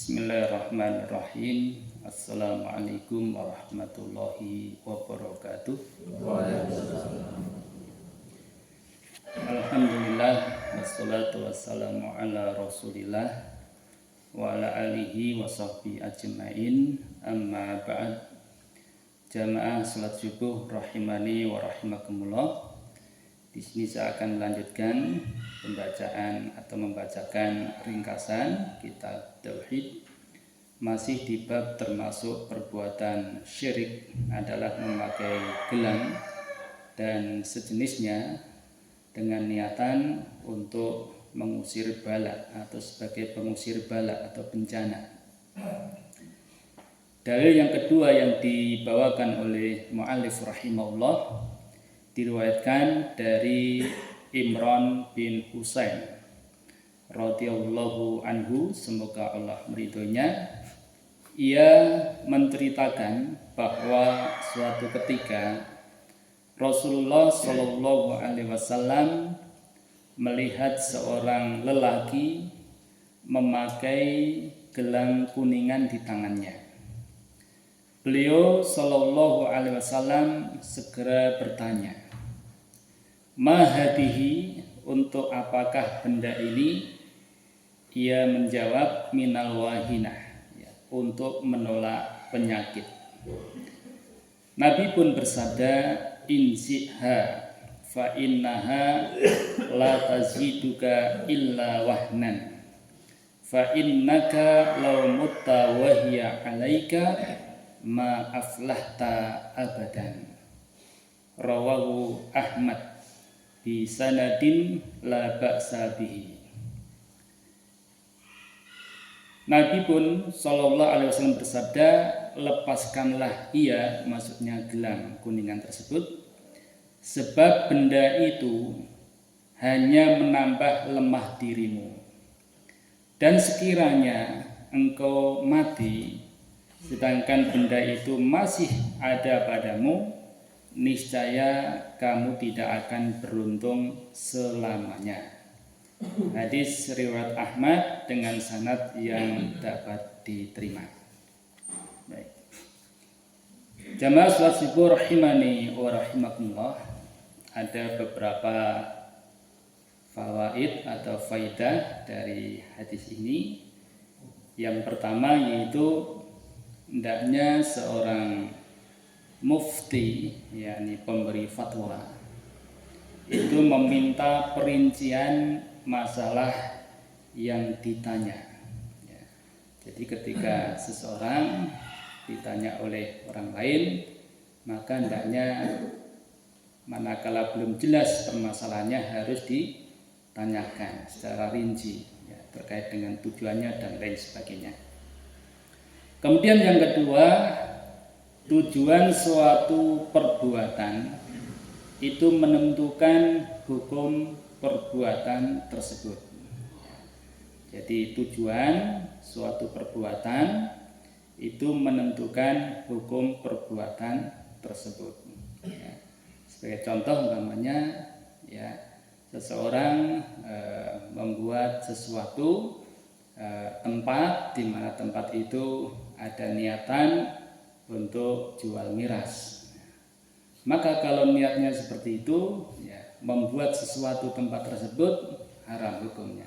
Bismillahirrahmanirrahim. Assalamualaikum warahmatullahi wabarakatuh. Alhamdulillah, wassalatu wassalamu ala rasulillah wa ala alihi wa sahbihi ajma'in. Amma ba'd. Jamaah salat subuh rahimani wa rahimakumullah. Di sini saya akan melanjutkan pembacaan atau membacakan ringkasan kitab Tauhid, masih di bab termasuk perbuatan syirik adalah memakai gelang dan sejenisnya dengan niatan untuk mengusir bala atau sebagai pengusir bala atau bencana. Dalil yang kedua yang dibawakan oleh mu'allif rahimahullah diriwayatkan dari Imran bin Husain radhiyallahu anhu, semoga Allah meridhoinya. Ia menceritakan bahwa suatu ketika Rasulullah Shallallahu Alaihi Wasallam melihat seorang lelaki memakai gelang kuningan di tangannya. Beliau Shallallahu Alaihi Wasallam segera bertanya, "Ma hadihi, untuk apakah benda ini?" Ia menjawab, "Minal wahinah," ya, untuk menolak penyakit. Nabi pun bersabda, "Insiha fa innaha la taziduka illa wahnan fa innaka law mutta wa hiya 'alaika ma aflahta abadan." Rawahu Ahmad bi sanadin la ba'sa bihi. Nabi pun sallallahu alaihi wasallam bersabda, "Lepaskanlah ia," maksudnya gelang kuningan tersebut, "sebab benda itu hanya menambah lemah dirimu. Dan sekiranya engkau mati sedangkan benda itu masih ada padamu, niscaya kamu tidak akan beruntung selamanya." Hadis riwayat Ahmad dengan sanad yang dapat diterima. Baik. Jamaah salat subuh rahimani wa rahimakumullah, ada beberapa fawaid atau faidah dari hadis ini. Yang pertama yaitu hendaknya seorang mufti, yakni pemberi fatwa, itu meminta perincian masalah yang ditanya. Ya. Jadi ketika seseorang ditanya oleh orang lain, maka hendaknya manakala belum jelas permasalahannya harus ditanyakan secara rinci, ya, terkait dengan tujuannya dan lain sebagainya. Kemudian yang kedua, tujuan suatu perbuatan itu menentukan hukum perbuatan tersebut. Jadi tujuan suatu perbuatan itu menentukan hukum perbuatan tersebut. Ya. Sebagai contoh umpamanya, ya, seseorang membuat sesuatu tempat di mana tempat itu ada niatan untuk jual miras. Maka kalau niatnya seperti itu, ya, membuat sesuatu tempat tersebut haram hukumnya.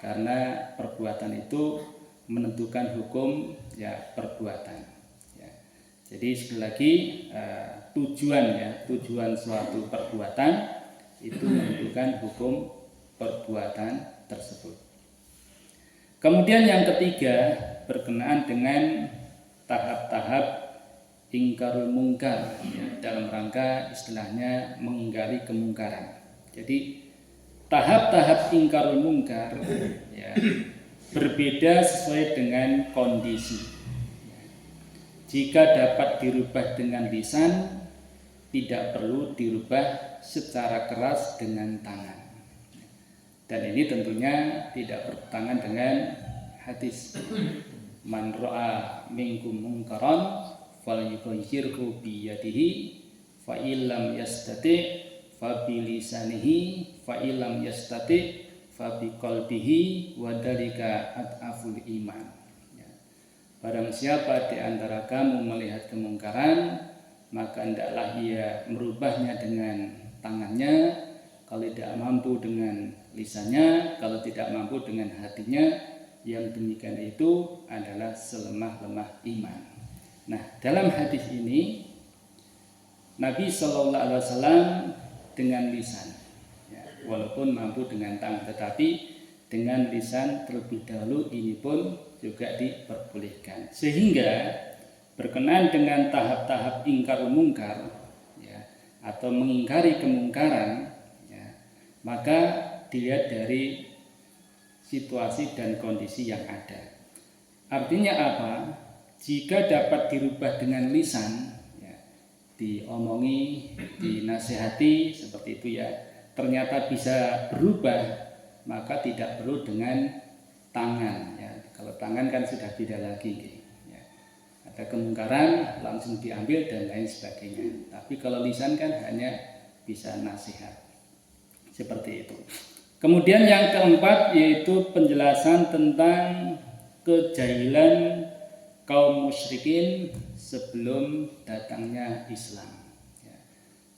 Karena perbuatan itu menentukan hukum, ya, perbuatan. Ya. Jadi sekali lagi tujuan suatu perbuatan itu menentukan hukum perbuatan tersebut. Kemudian yang ketiga berkenaan dengan tahap-tahap ingkarul mungkar, ya, dalam rangka istilahnya mengingkari kemungkaran. Jadi tahap-tahap ingkarul mungkar, ya, berbeda sesuai dengan kondisi. Jika dapat dirubah dengan lisan, tidak perlu dirubah secara keras dengan tangan. Dan ini tentunya tidak bertentangan dengan hadis, "Man ra'a minkum munkaran falyughayyirhu biyadihi fa illam yastati fa bilisanihi fa illam yastati fa biqalbihi wa dzalika ad'aful iman." Barang siapa di antara kamu melihat kemungkaran, maka hendaklah ia merubahnya dengan tangannya, kalau tidak mampu dengan lisannya, kalau tidak mampu dengan hatinya. Yang demikian itu adalah selemah-lemah iman. Nah, dalam hadis ini Nabi Shallallahu Alaihi Wasallam dengan lisan, ya, walaupun mampu dengan tangan, tetapi dengan lisan terlebih dahulu ini pun juga diperbolehkan, sehingga berkenaan dengan tahap-tahap ingkar mungkar, ya, atau mengingkari kemungkaran, ya, maka dilihat dari situasi dan kondisi yang ada. Artinya apa? Jika dapat dirubah dengan lisan, ya, diomongi, dinasehati seperti itu, ya, ternyata bisa berubah, maka tidak perlu dengan tangan, ya. Kalau tangan kan sudah beda lagi, ya. Ada kemungkaran langsung diambil dan lain sebagainya. Tapi kalau lisan kan hanya bisa nasihat, seperti itu. Kemudian yang keempat yaitu penjelasan tentang kejahilan kaum musyrikin sebelum datangnya Islam, ya.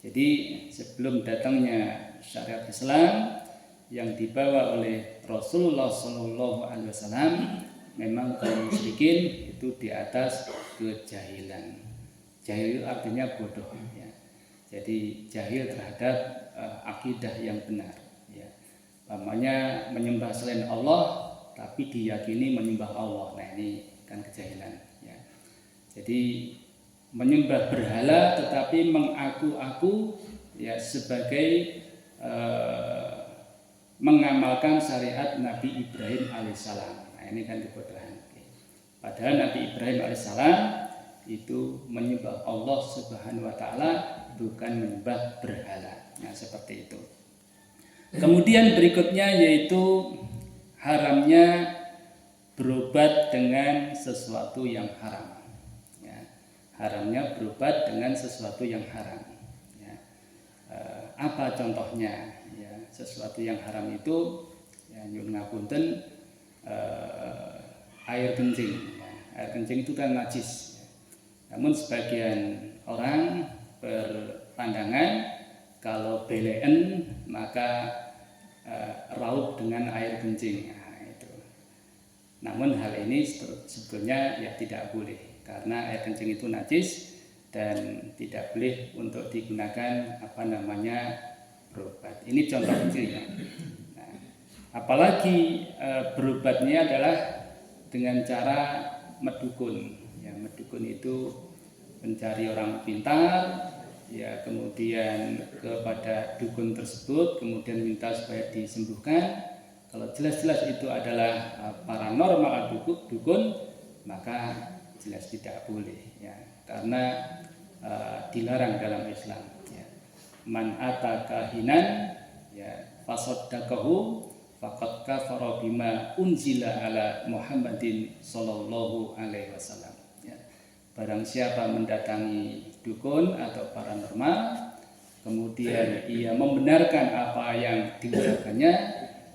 Jadi sebelum datangnya syariat Islam yang dibawa oleh Rasulullah SAW, memang kaum musyrikin itu di atas kejahilan. Jahil artinya bodoh, ya. Jadi jahil terhadap akidah yang benar, ya. Namanya menyembah selain Allah tapi diyakini menyembah Allah. Nah, ini kan kejahilan, ya. Jadi menyembah berhala tetapi mengaku-aku, ya, sebagai mengamalkan syariat Nabi Ibrahim alaihissalam. Nah, ini kan kebodohan. Padahal Nabi Ibrahim alaihissalam itu menyembah Allah Subhanahu wa taala, bukan menyembah berhala. Nah, seperti itu. Kemudian berikutnya yaitu haramnya berobat dengan sesuatu yang haram, ya. Haramnya berobat dengan sesuatu yang haram, ya. Apa contohnya? Sesuatu yang haram itu, ya, nyuwun ngapunten, air kencing, ya. Air kencing itu kan najis, ya. Namun sebagian orang berpandangan kalau belen maka raup dengan air kencing, nah, itu. Namun hal ini sebetulnya ya tidak boleh, karena air kencing itu najis dan tidak boleh untuk digunakan berobat. Ini contoh kecilnya. Nah, apalagi berobatnya adalah dengan cara medukun. Ya, medukun itu mencari orang pintar, ya, kemudian kepada dukun tersebut kemudian minta supaya disembuhkan. Kalau jelas-jelas itu adalah paranormal dukun, maka jelas tidak boleh, ya, karena dilarang dalam Islam. Man ataka hinan, ya, fasaddaqahu faqad kafara bima unzila ala Muhammadin sallallahu alaihi wasallam, ya. Barang siapa mendatangi dukun atau paranormal kemudian ia membenarkan apa yang diucapkannya,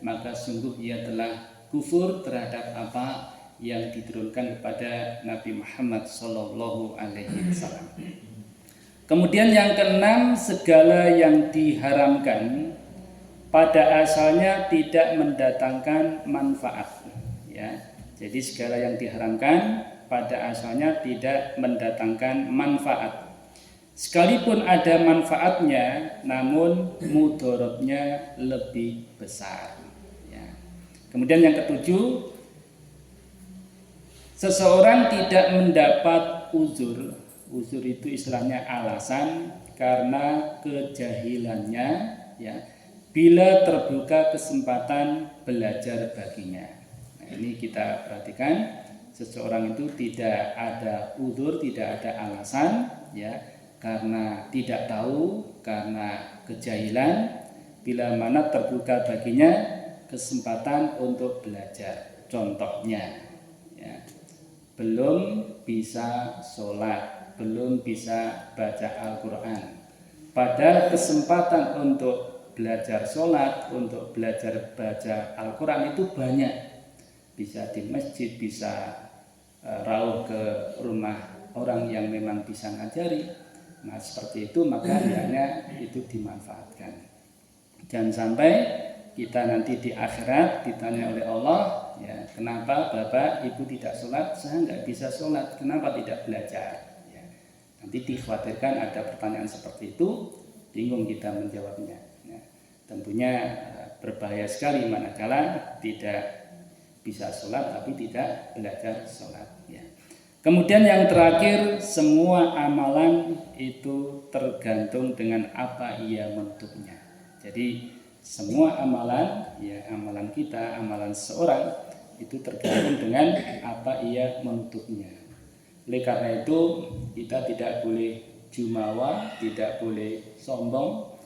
maka sungguh ia telah kufur terhadap apa yang diturunkan kepada Nabi Muhammad sallallahu alaihi wasallam. Kemudian yang keenam, segala yang diharamkan pada asalnya tidak mendatangkan manfaat, ya. Jadi segala yang diharamkan pada asalnya tidak mendatangkan manfaat. Sekalipun ada manfaatnya, namun mudaratnya lebih besar, ya. Kemudian yang ketujuh, seseorang tidak mendapat uzur. Uzur itu istilahnya alasan karena kejahilannya, ya, bila terbuka kesempatan belajar baginya. Nah, ini kita perhatikan, seseorang itu tidak ada uzur, tidak ada alasan, ya, karena tidak tahu, karena kejahilan, bila mana terbuka baginya kesempatan untuk belajar. Contohnya, ya, belum bisa sholat, belum bisa baca Al-Quran, padahal kesempatan untuk belajar sholat, untuk belajar baca Al-Quran itu banyak. Bisa di masjid, bisa rauh ke rumah orang yang memang bisa ngajari, nah seperti itu maka hendaknya itu dimanfaatkan. Jangan sampai kita nanti di akhirat ditanya oleh Allah, ya kenapa Bapak Ibu tidak sholat? Saya nggak bisa sholat, kenapa tidak belajar? Ya, nanti dikhawatirkan ada pertanyaan seperti itu, bingung kita menjawabnya. Ya, tentunya berbahaya sekali manakala tidak bisa sholat tapi tidak belajar sholat. Ya. Kemudian yang terakhir, semua amalan itu tergantung dengan apa ia menutupnya. Jadi semua amalan, ya amalan kita, amalan seorang itu tergantung dengan apa ia menutupnya. Oleh karena itu kita tidak boleh jumawa, tidak boleh sombong.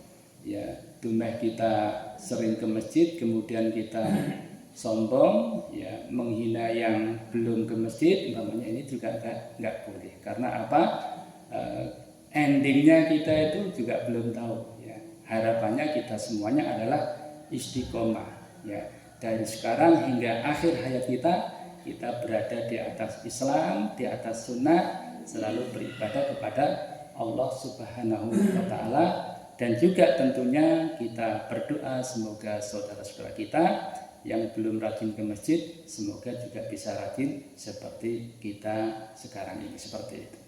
Ya, dumeh kita sering ke masjid, kemudian kita sombong, ya menghina yang belum ke masjid, umpamanya ini juga nggak boleh. Karena apa? Endingnya kita itu juga belum tahu. Ya. Harapannya kita semuanya adalah istiqomah. Ya. Dari sekarang hingga akhir hayat kita berada di atas Islam, di atas sunnah, selalu beribadah kepada Allah Subhanahu wa Ta'ala. Dan juga tentunya kita berdoa semoga saudara-saudara kita yang belum rajin ke masjid semoga juga bisa rajin seperti kita sekarang ini, seperti itu.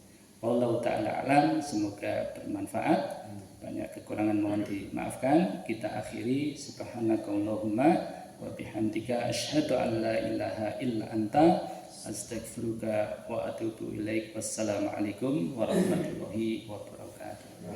Wallahu ta'ala alam, semoga bermanfaat. Banyak kekurangan mohon dimaafkan. Kita akhiri subhanakallahumma wa bihamdika asyhadu an la ilaha illa anta astaghfiruka wa atubu ilaik. Wassalamualaikum warahmatullahi wabarakatuh.